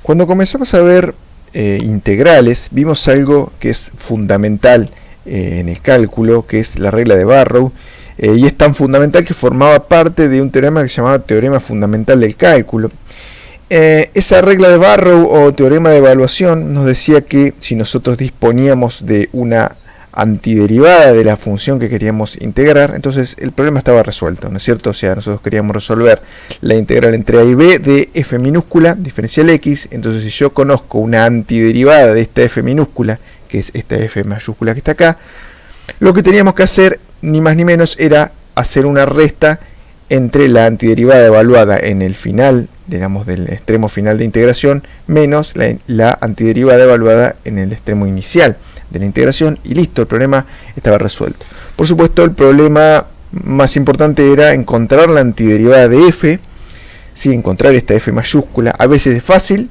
Cuando comenzamos a ver integrales, vimos algo que es fundamental en el cálculo, que es la regla de Barrow, y es tan fundamental que formaba parte de un teorema que se llamaba teorema fundamental del cálculo. Esa regla de Barrow o teorema de evaluación nos decía que si nosotros disponíamos de una antiderivada de la función que queríamos integrar, entonces el problema estaba resuelto, ¿no es cierto? O sea, nosotros queríamos resolver la integral entre a y b de f minúscula, diferencial x, entonces si yo conozco una antiderivada de esta f minúscula, que es esta f mayúscula que está acá, lo que teníamos que hacer, ni más ni menos, era hacer una resta entre la antiderivada evaluada en el final, digamos, del extremo final de integración, menos la antiderivada evaluada en el extremo inicial de la integración, y listo, el problema estaba resuelto. Por supuesto, el problema más importante era encontrar la antiderivada de f, ¿sí? Encontrar esta f mayúscula. A veces es fácil,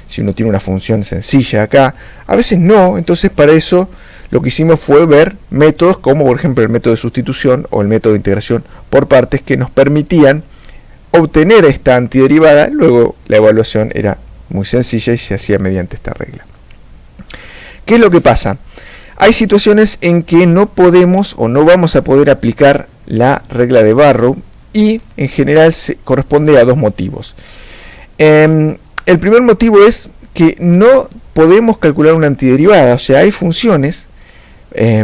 si uno tiene una función sencilla acá, a veces no. Entonces para eso lo que hicimos fue ver métodos como por ejemplo el método de sustitución o el método de integración por partes que nos permitían obtener esta antiderivada. Luego la evaluación era muy sencilla y se hacía mediante esta regla. ¿Qué es lo que pasa? Hay situaciones en que no podemos o no vamos a poder aplicar la regla de Barrow, y en general se corresponde a dos motivos. El primer motivo es que no podemos calcular una antiderivada, o sea, hay funciones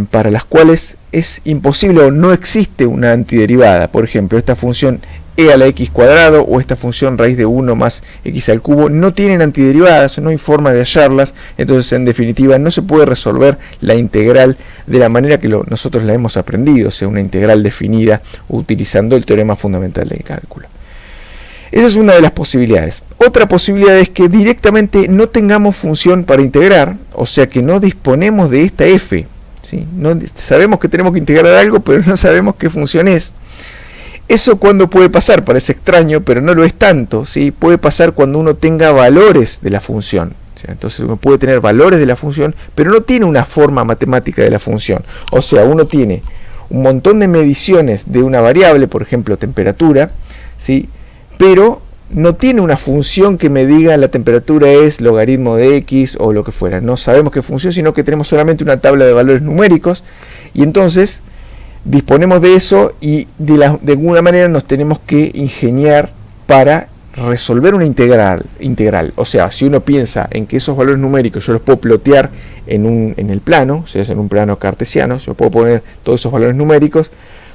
para las cuales es imposible o no existe una antiderivada. Por ejemplo, esta función e a la x cuadrado o esta función raíz de 1 más x al cubo no tienen antiderivadas, no hay forma de hallarlas. Entonces en definitiva no se puede resolver la integral de la manera que nosotros la hemos aprendido, o sea, una integral definida utilizando el teorema fundamental del cálculo. Esa es una de las posibilidades. Otra posibilidad es que directamente no tengamos función para integrar, o sea que no disponemos de esta f, ¿sí? No, sabemos que tenemos que integrar algo, pero no sabemos qué función es. Eso cuando puede pasar, parece extraño, pero no lo es tanto, ¿sí? Puede pasar cuando uno tenga valores de la función. ¿Sí? Entonces uno puede tener valores de la función, pero no tiene una forma matemática de la función. O sea, uno tiene un montón de mediciones de una variable, por ejemplo temperatura, ¿sí? Pero no tiene una función que me diga la temperatura es logaritmo de x o lo que fuera. No sabemos qué función, sino que tenemos solamente una tabla de valores numéricos, y entonces disponemos de eso y de alguna manera nos tenemos que ingeniar para resolver una integral. O sea, si uno piensa en que esos valores numéricos yo los puedo plotear en el plano, o sea, en un plano cartesiano, yo puedo poner todos esos valores numéricos,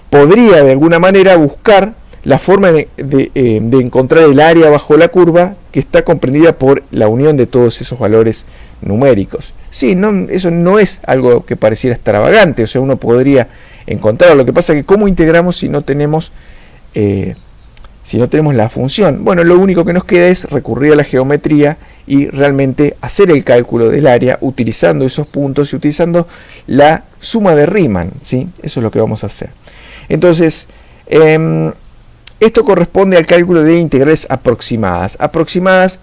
podría de alguna manera buscar la forma de encontrar el área bajo la curva que está comprendida por la unión de todos esos valores numéricos. Sí, eso no es algo que pareciera extravagante, o sea, uno podría encontrar. Lo que pasa es que ¿cómo integramos si no tenemos la función? Bueno, lo único que nos queda es recurrir a la geometría y realmente hacer el cálculo del área utilizando esos puntos y utilizando la suma de Riemann, ¿sí? Eso es lo que vamos a hacer. Entonces, esto corresponde al cálculo de integrales aproximadas. Aproximadas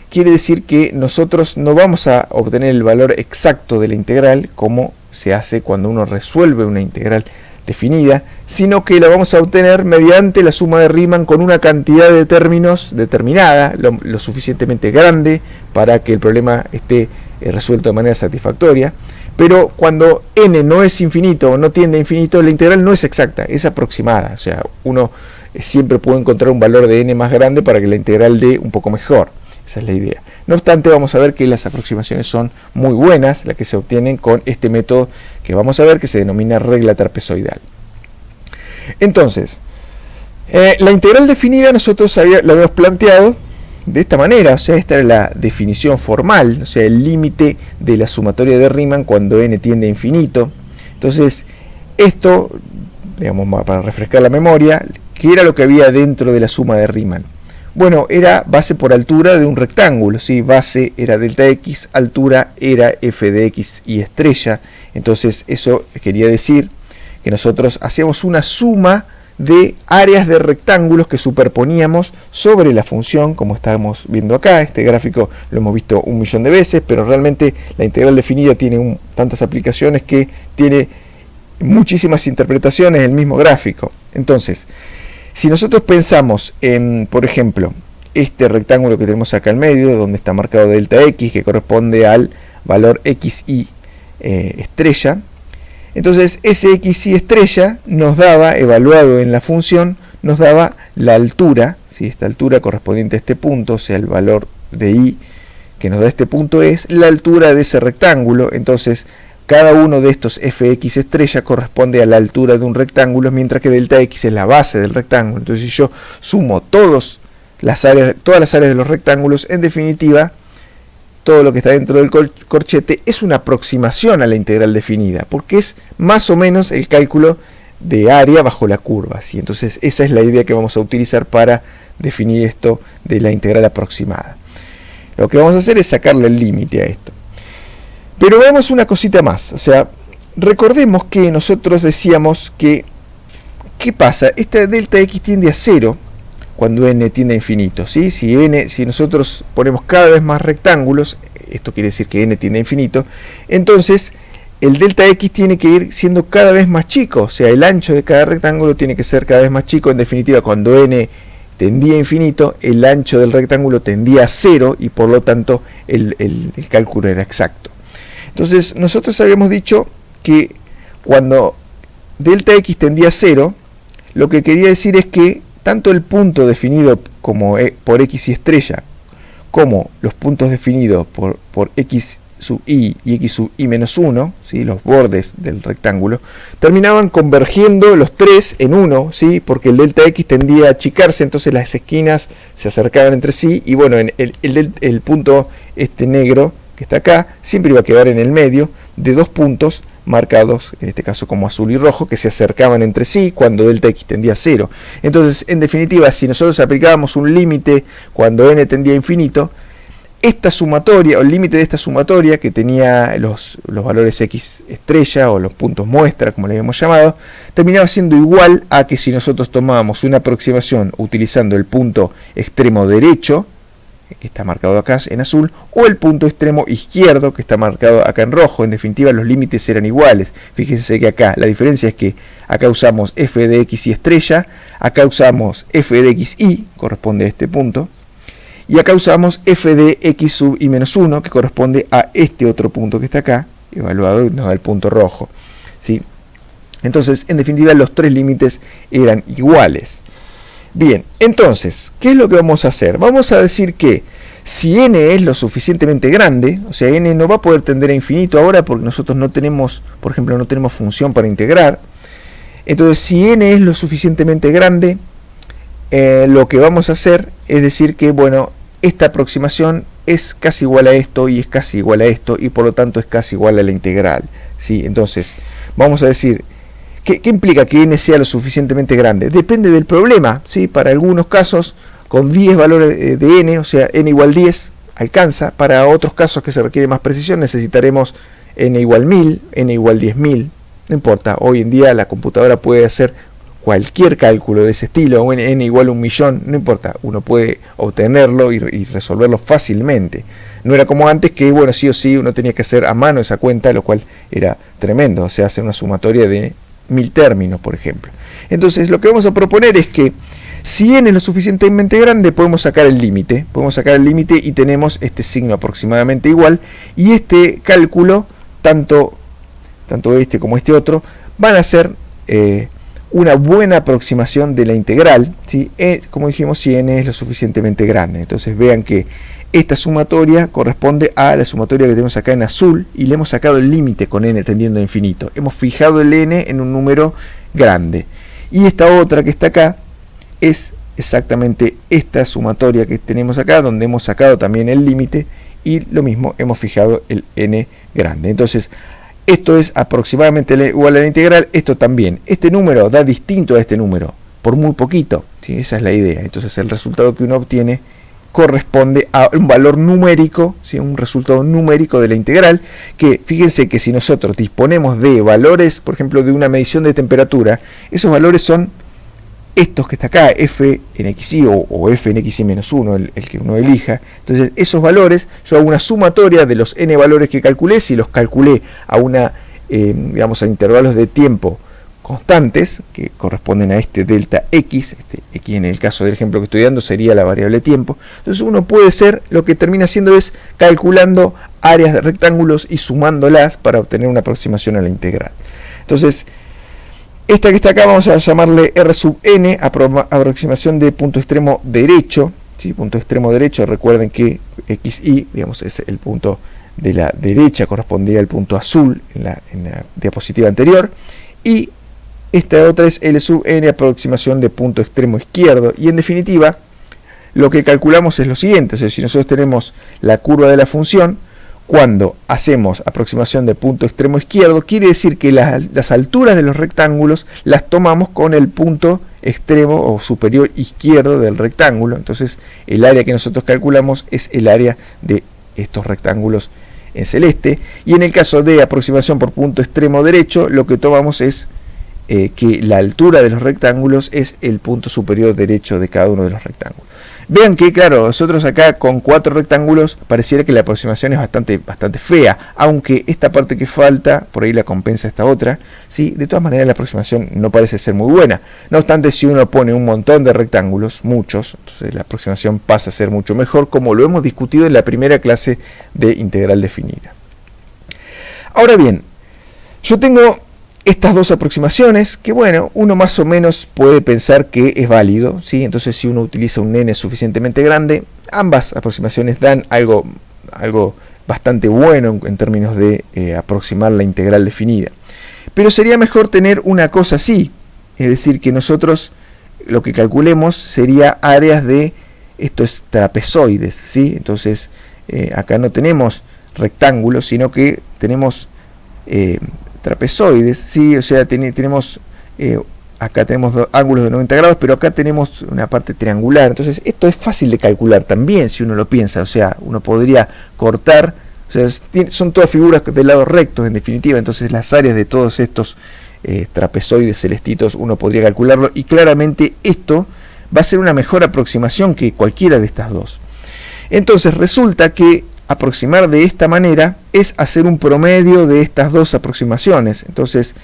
quiere decir que nosotros no vamos a obtener el valor exacto de la integral como se hace cuando uno resuelve una integral definida, sino que la vamos a obtener mediante la suma de Riemann con una cantidad de términos determinada, lo suficientemente grande para que el problema esté resuelto de manera satisfactoria. Pero cuando n no es infinito o no tiende a infinito, la integral no es exacta, es aproximada. O sea, uno siempre puede encontrar un valor de n más grande para que la integral dé un poco mejor. Esa es la idea. No obstante, vamos a ver que las aproximaciones son muy buenas, las que se obtienen con este método que vamos a ver, que se denomina regla trapezoidal. Entonces, la integral definida nosotros la habíamos planteado de esta manera, o sea, esta era la definición formal, o sea, el límite de la sumatoria de Riemann cuando n tiende a infinito. Entonces, esto, digamos, para refrescar la memoria, ¿qué era lo que había dentro de la suma de Riemann? Bueno, era base por altura de un rectángulo, ¿sí? Base era delta x, altura era f de x y estrella. Entonces eso quería decir que nosotros hacíamos una suma de áreas de rectángulos que superponíamos sobre la función, como estamos viendo acá. Este gráfico lo hemos visto 1.000.000 de veces, pero realmente la integral definida tiene tantas aplicaciones que tiene muchísimas interpretaciones del mismo gráfico. Entonces, si nosotros pensamos en, por ejemplo, este rectángulo que tenemos acá en medio, donde está marcado delta x, que corresponde al valor xy estrella. Entonces ese xy estrella nos daba, evaluado en la función, nos daba la altura, ¿sí? Esta altura correspondiente a este punto, o sea el valor de y que nos da este punto es la altura de ese rectángulo. Entonces cada uno de estos fx estrella corresponde a la altura de un rectángulo, mientras que delta x es la base del rectángulo. Entonces si yo sumo todas las áreas de los rectángulos, en definitiva todo lo que está dentro del corchete es una aproximación a la integral definida, porque es más o menos el cálculo de área bajo la curva, ¿sí? Entonces esa es la idea que vamos a utilizar para definir esto de la integral aproximada. Lo que vamos a hacer es sacarle el límite a esto. Pero veamos una cosita más. O sea, recordemos que nosotros decíamos que, ¿qué pasa? Esta delta x tiende a 0 cuando n tiende a infinito, ¿sí? Si nosotros ponemos cada vez más rectángulos, esto quiere decir que n tiende a infinito, entonces el delta x tiene que ir siendo cada vez más chico. O sea, el ancho de cada rectángulo tiene que ser cada vez más chico. En definitiva, cuando n tendía a infinito, el ancho del rectángulo tendía a 0 y por lo tanto el cálculo era exacto. Entonces nosotros habíamos dicho que cuando delta x tendía a 0, lo que quería decir es que tanto el punto definido como por x y estrella, como los puntos definidos por x sub y x sub i menos 1, ¿sí? Los bordes del rectángulo, terminaban convergiendo los tres en 1, ¿sí? Porque el delta x tendía a achicarse, entonces las esquinas se acercaban entre sí, y bueno, el punto negro que está acá siempre iba a quedar en el medio de dos puntos marcados, en este caso como azul y rojo, que se acercaban entre sí cuando delta x tendía a 0. Entonces, en definitiva, si nosotros aplicábamos un límite cuando n tendía a infinito, esta sumatoria, o el límite de esta sumatoria, que tenía los valores x estrella, o los puntos muestra, como le habíamos llamado, terminaba siendo igual a que si nosotros tomábamos una aproximación utilizando el punto extremo derecho, que está marcado acá en azul, o el punto extremo izquierdo, que está marcado acá en rojo. En definitiva, los límites eran iguales. Fíjense que acá, la diferencia es que acá usamos f de x y estrella, acá usamos f de x y, corresponde a este punto, y acá usamos f de x sub i menos 1, que corresponde a este otro punto que está acá, evaluado, y nos da el punto rojo, ¿sí? Entonces, en definitiva, los tres límites eran iguales. Bien, entonces, ¿qué es lo que vamos a hacer? Vamos a decir que si n es lo suficientemente grande, o sea, n no va a poder tender a infinito ahora porque nosotros no tenemos, por ejemplo, no tenemos función para integrar. Entonces, si n es lo suficientemente grande, lo que vamos a hacer es decir que, bueno, esta aproximación es casi igual a esto y es casi igual a esto y por lo tanto es casi igual a la integral, ¿sí? Entonces, vamos a decir, ¿qué implica que n sea lo suficientemente grande? Depende del problema, ¿sí? Para algunos casos, con 10 valores de n, o sea, n igual 10, alcanza. Para otros casos que se requiere más precisión, necesitaremos n igual 1000, n igual 10.000, no importa. Hoy en día la computadora puede hacer cualquier cálculo de ese estilo, o n igual a 1.000.000, no importa, uno puede obtenerlo y resolverlo fácilmente. No era como antes que, bueno, sí o sí uno tenía que hacer a mano esa cuenta, lo cual era tremendo, o sea, hacer una sumatoria de 1000 términos, por ejemplo. Entonces, lo que vamos a proponer es que si n es lo suficientemente grande, podemos sacar el límite, y tenemos este signo aproximadamente igual, y este cálculo, tanto este como este otro, van a ser una buena aproximación de la integral, ¿sí? Como dijimos, si n es lo suficientemente grande. Entonces vean que esta sumatoria corresponde a la sumatoria que tenemos acá en azul y le hemos sacado el límite con n tendiendo a infinito. Hemos fijado el n en un número grande. Y esta otra que está acá es exactamente esta sumatoria que tenemos acá, donde hemos sacado también el límite y lo mismo, hemos fijado el n grande. Entonces, esto es aproximadamente igual a la integral, esto también. Este número da distinto a este número, por muy poquito, ¿sí? Esa es la idea. Entonces el resultado que uno obtiene corresponde a un valor numérico, ¿sí? Un resultado numérico de la integral, que fíjense que si nosotros disponemos de valores, por ejemplo, de una medición de temperatura, esos valores son estos que está acá, f en xy o f en xy menos 1, el que uno elija. Entonces esos valores, yo hago una sumatoria de los n valores que calculé, si los calculé a digamos a intervalos de tiempo constantes que corresponden a este delta x. Este x, en el caso del ejemplo que estoy dando, sería la variable tiempo. Entonces uno puede ser, lo que termina haciendo es calculando áreas de rectángulos y sumándolas para obtener una aproximación a la integral. Entonces esta que está acá vamos a llamarle R sub n, aproximación de punto extremo derecho, ¿sí? Punto extremo derecho, recuerden que xy, digamos, es el punto de la derecha, correspondería al punto azul en la diapositiva anterior, y esta otra es L sub n, aproximación de punto extremo izquierdo. Y en definitiva, lo que calculamos es lo siguiente: o sea, si nosotros tenemos la curva de la función, cuando hacemos aproximación de punto extremo izquierdo, quiere decir que las alturas de los rectángulos las tomamos con el punto extremo o superior izquierdo del rectángulo. Entonces el área que nosotros calculamos es el área de estos rectángulos en celeste. Y en el caso de aproximación por punto extremo derecho, lo que tomamos es que la altura de los rectángulos es el punto superior derecho de cada uno de los rectángulos. Vean que, claro, nosotros acá con 4 rectángulos pareciera que la aproximación es bastante fea, aunque esta parte que falta, por ahí la compensa esta otra, ¿sí? De todas maneras la aproximación no parece ser muy buena. No obstante, si uno pone un montón de rectángulos, muchos, entonces la aproximación pasa a ser mucho mejor, como lo hemos discutido en la primera clase de integral definida. Ahora bien, yo tengo estas dos aproximaciones, que bueno, uno más o menos puede pensar que es válido, ¿sí? Entonces si uno utiliza un n suficientemente grande, ambas aproximaciones dan algo bastante bueno en términos de aproximar la integral definida. Pero sería mejor tener una cosa así, es decir, que nosotros lo que calculemos sería áreas de estos trapezoides, ¿sí? Entonces acá no tenemos rectángulos, sino que tenemos trapezoides, ¿sí? O sea, tenemos acá tenemos ángulos de 90 grados, pero acá tenemos una parte triangular. Entonces esto es fácil de calcular también, si uno lo piensa. O sea, uno podría cortar, o sea, son todas figuras de lados rectos en definitiva. Entonces las áreas de todos estos trapezoides celestitos uno podría calcularlo, y claramente esto va a ser una mejor aproximación que cualquiera de estas dos. Entonces resulta que aproximar de esta manera es hacer un promedio de estas dos aproximaciones. Entonces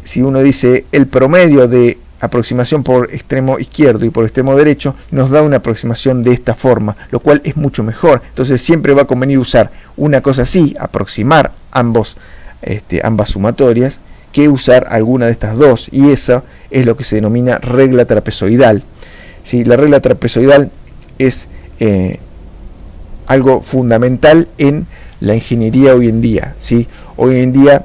si uno dice el promedio de aproximación por extremo izquierdo y por extremo derecho, nos da una aproximación de esta forma, lo cual es mucho mejor. Entonces siempre va a convenir usar una cosa así, aproximar ambas sumatorias, que usar alguna de estas dos, y eso es lo que se denomina regla trapezoidal, ¿sí? La regla trapezoidal es algo fundamental en la ingeniería hoy en día, ¿sí? Hoy en día,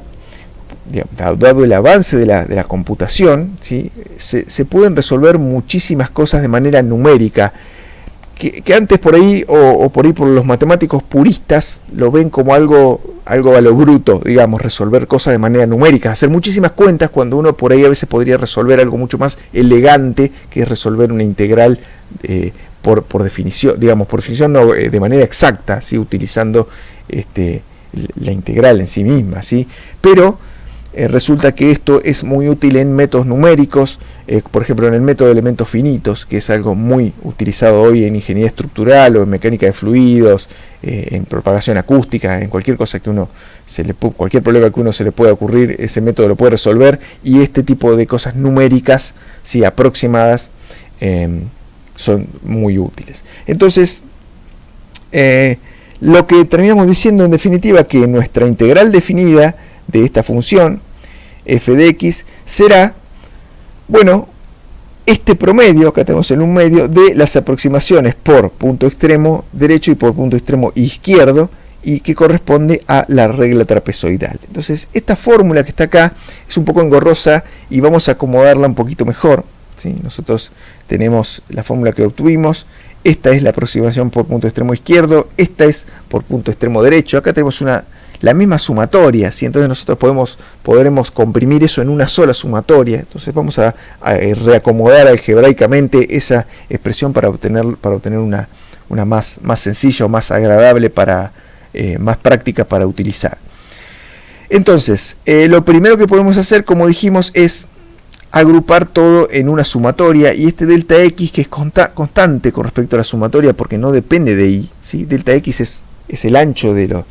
dado el avance de la computación, ¿sí? se pueden resolver muchísimas cosas de manera numérica, que antes por ahí, o por ahí por los matemáticos puristas, lo ven como algo a lo bruto, digamos, resolver cosas de manera numérica, hacer muchísimas cuentas, cuando uno por ahí a veces podría resolver algo mucho más elegante, que es resolver una integral por definición, digamos, por definición no, de manera exacta, ¿sí? Utilizando la integral en sí misma, ¿sí? Pero resulta que esto es muy útil en métodos numéricos, por ejemplo en el método de elementos finitos, que es algo muy utilizado hoy en ingeniería estructural o en mecánica de fluidos, en propagación acústica, en cualquier cosa que cualquier problema que uno se le pueda ocurrir, ese método lo puede resolver, y este tipo de cosas numéricas, ¿sí? Aproximadas, son muy útiles. Entonces lo que terminamos diciendo en definitiva, que nuestra integral definida de esta función f de x será, bueno, este promedio, acá tenemos en un medio, de las aproximaciones por punto extremo derecho y por punto extremo izquierdo, y que corresponde a la regla trapezoidal. Entonces esta fórmula que está acá es un poco engorrosa y vamos a acomodarla un poquito mejor, ¿sí? Nosotros tenemos la fórmula que obtuvimos. Esta es la aproximación por punto extremo izquierdo, esta es por punto extremo derecho. Acá tenemos la misma sumatoria, ¿sí? Entonces nosotros podremos comprimir eso en una sola sumatoria. Entonces vamos a reacomodar algebraicamente esa expresión para obtener una más sencilla o más agradable, más práctica para utilizar. Entonces lo primero que podemos hacer, como dijimos, es agrupar todo en una sumatoria, y este delta x, que es constante con respecto a la sumatoria porque no depende de y, ¿sí? Delta x es el ancho de los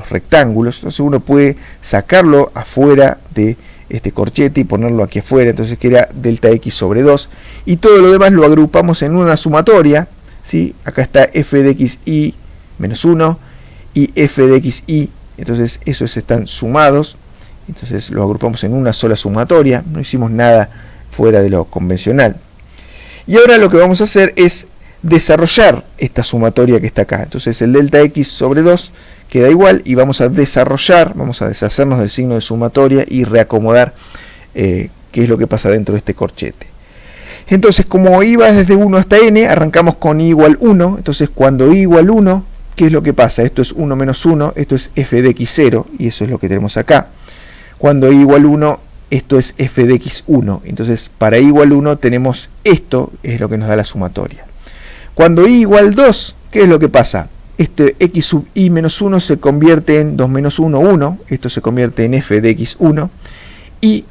rectángulos, entonces uno puede sacarlo afuera de este corchete y ponerlo aquí afuera, entonces que era delta x sobre 2, y todo lo demás lo agrupamos en una sumatoria, ¿sí? Acá está f de xy menos 1 y f de xy, entonces esos están sumados, entonces lo agrupamos en una sola sumatoria, no hicimos nada fuera de lo convencional. Y ahora lo que vamos a hacer es desarrollar esta sumatoria que está acá, entonces el delta x sobre 2 queda igual y vamos a desarrollar, vamos a deshacernos del signo de sumatoria y reacomodar qué es lo que pasa dentro de este corchete. Entonces, como y va desde 1 hasta n, arrancamos con y igual 1, entonces cuando y igual 1, ¿qué es lo que pasa? Esto es 1 menos 1, esto es f de x0, y eso es lo que tenemos acá. Cuando y igual 1, esto es f de x1, entonces para y igual 1 tenemos esto, es lo que nos da la sumatoria. Cuando y igual 2, ¿qué es lo que pasa? Este x sub y menos 1 se convierte en 2 menos 1, 1, esto se convierte en f de x1, y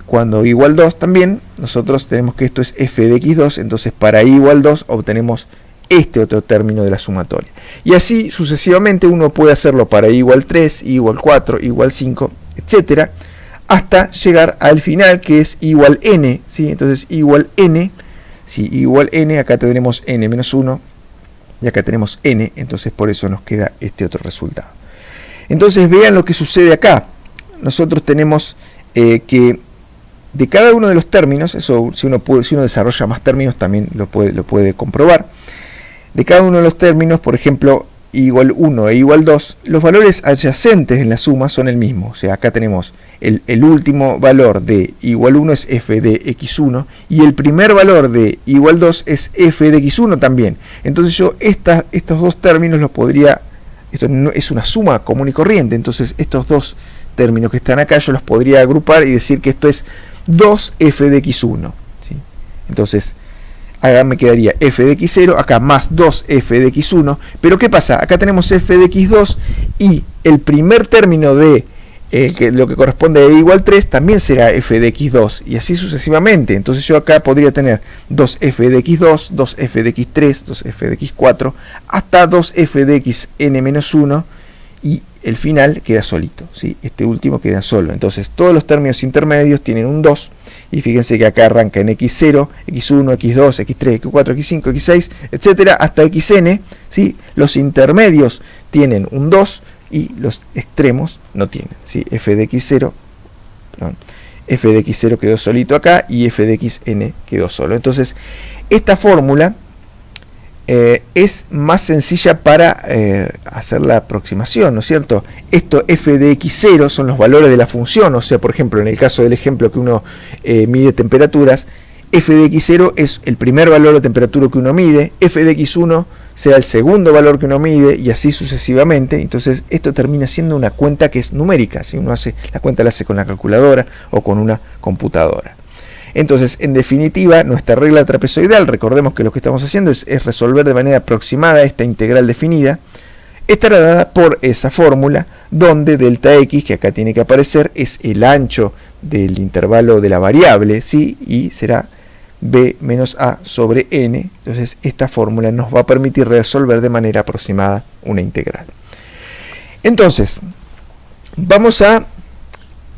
cuando y igual 2 también, nosotros tenemos que esto es f de x2, entonces para y igual 2 obtenemos este otro término de la sumatoria. Y así sucesivamente uno puede hacerlo para y igual 3, y igual 4, y igual 5, etcétera, hasta llegar al final que es y igual n, ¿sí? Entonces igual n, si igual n, acá tendremos n menos 1, y acá tenemos n, entonces por eso nos queda este otro resultado. Entonces vean lo que sucede acá. Nosotros tenemos que de cada uno de los términos, eso si uno desarrolla más términos también lo puede comprobar. De cada uno de los términos, por ejemplo, igual 1 e igual 2, los valores adyacentes en la suma son el mismo. O sea, acá tenemos el último valor de igual 1 es f de x1 y el primer valor de igual 2 es f de x1 también. Entonces yo estos dos términos los podría, esto no, es una suma común y corriente, entonces estos dos términos que están acá yo los podría agrupar y decir que esto es 2f de x1, ¿sí? Entonces acá me quedaría f de x0, acá más 2f de x1, pero ¿qué pasa? Acá tenemos f de x2 y el primer término de lo que corresponde a igual 3 también será f de x2 y así sucesivamente. Entonces yo acá podría tener 2f de x2, 2f de x3, 2f de x4 hasta 2f de xn-1 y el final queda solito, ¿sí? Este último queda solo. Entonces todos los términos intermedios tienen un 2 y fíjense que acá arranca en x0, x1, x2, x3, x4, x5, x6, etcétera, hasta xn, ¿sí? Los intermedios tienen un 2 y los extremos no tienen, ¿sí? F de x0, perdón, f de x0 quedó solito acá y f de xn quedó solo. Entonces esta fórmula es más sencilla para hacer la aproximación, ¿no es cierto? Esto f de x0 son los valores de la función, o sea, por ejemplo, en el caso del ejemplo que uno mide temperaturas, f de x0 es el primer valor de temperatura que uno mide, f de x1 será el segundo valor que uno mide y así sucesivamente. Entonces esto termina siendo una cuenta que es numérica, si uno hace la cuenta la hace con la calculadora o con una computadora. Entonces, en definitiva, nuestra regla trapezoidal, recordemos que lo que estamos haciendo es resolver de manera aproximada esta integral definida, estará dada por esa fórmula donde delta x, que acá tiene que aparecer, es el ancho del intervalo de la variable, ¿sí? Y será b menos a sobre n. Entonces, esta fórmula nos va a permitir resolver de manera aproximada una integral. Entonces, vamos a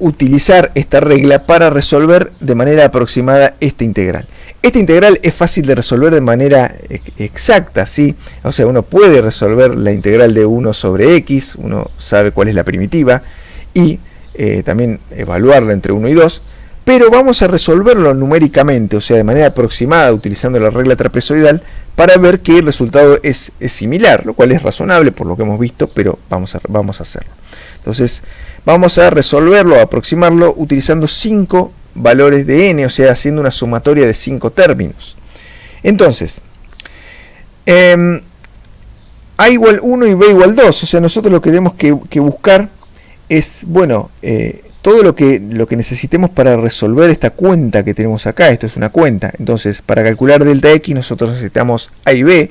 utilizar esta regla para resolver de manera aproximada esta integral. Esta integral es fácil de resolver de manera exacta, ¿sí? O sea, uno puede resolver la integral de 1 sobre x, uno sabe cuál es la primitiva, y también evaluarla entre 1 y 2, pero vamos a resolverlo numéricamente, o sea, de manera aproximada, utilizando la regla trapezoidal, para ver que el resultado es similar, lo cual es razonable por lo que hemos visto, pero vamos a hacerlo. Entonces, vamos a resolverlo, a aproximarlo, utilizando 5 valores de n, o sea, haciendo una sumatoria de 5 términos. Entonces, a igual 1 y b igual 2, o sea, nosotros lo que tenemos que buscar es, bueno, todo lo que necesitemos para resolver esta cuenta que tenemos acá. Esto es una cuenta, entonces para calcular delta x nosotros necesitamos a y b,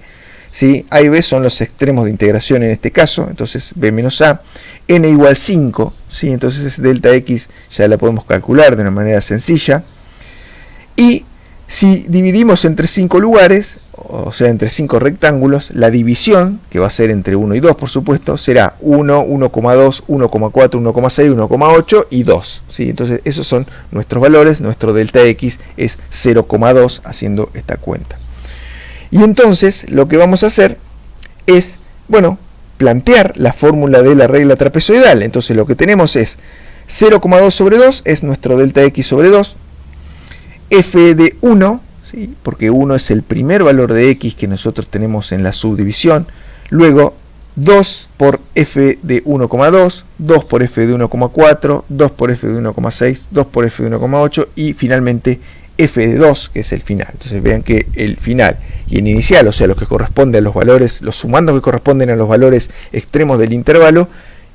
¿sí? A y b son los extremos de integración en este caso, entonces b menos a, n igual 5, ¿sí? Entonces delta x ya la podemos calcular de una manera sencilla, y Si dividimos entre 5 lugares, o sea, entre 5 rectángulos, la división, que va a ser entre 1 y 2, por supuesto, será 1, 1,2, 1,4, 1,6, 1,8 y 2. ¿Sí? Entonces, esos son nuestros valores. Nuestro delta X es 0,2, haciendo esta cuenta. Y entonces, lo que vamos a hacer es, bueno, plantear la fórmula de la regla trapezoidal. Entonces, lo que tenemos es 0,2 sobre 2, es nuestro delta X sobre 2. F de 1, ¿sí? Porque 1 es el primer valor de X que nosotros tenemos en la subdivisión. Luego 2 por F de 1,2, 2 por F de 1,4, 2 por F de 1,6, 2 por F de 1,8 y finalmente F de 2, que es el final. Entonces vean que el final y el inicial, o sea, lo que corresponde a los valores, los sumandos que corresponden a los valores extremos del intervalo,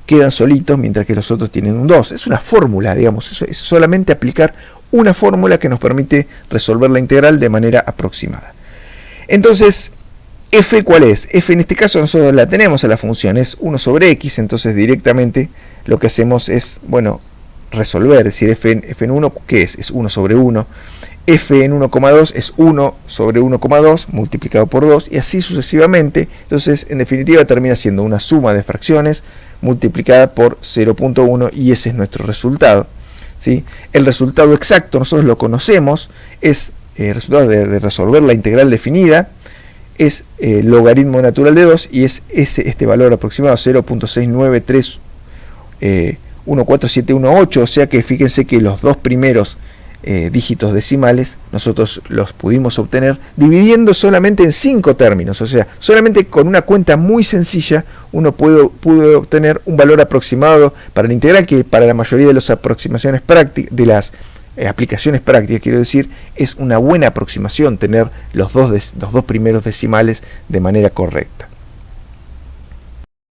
quedan solitos, mientras que los otros tienen un 2. Es una fórmula, digamos, es solamente aplicar una fórmula que nos permite resolver la integral de manera aproximada. Entonces, f, ¿cuál es? F en este caso nosotros la tenemos a la función, es 1 sobre x, entonces directamente lo que hacemos es, bueno, resolver, es decir, f en 1, ¿qué es? Es 1 sobre 1. F en 1,2 es 1 sobre 1,2 multiplicado por 2 y así sucesivamente. Entonces, en definitiva, termina siendo una suma de fracciones multiplicada por 0,1 y ese es nuestro resultado. ¿Sí? El resultado exacto nosotros lo conocemos, es el resultado de resolver la integral definida, es logaritmo natural de 2 y es este valor aproximado 0.69314718, o sea que fíjense que los dos primeros dígitos decimales nosotros los pudimos obtener dividiendo solamente en 5 términos, o sea, solamente con una cuenta muy sencilla uno pudo obtener un valor aproximado para la integral que para la mayoría de las aproximaciones prácticas, de las aplicaciones prácticas, quiero decir, es una buena aproximación tener los dos primeros decimales de manera correcta.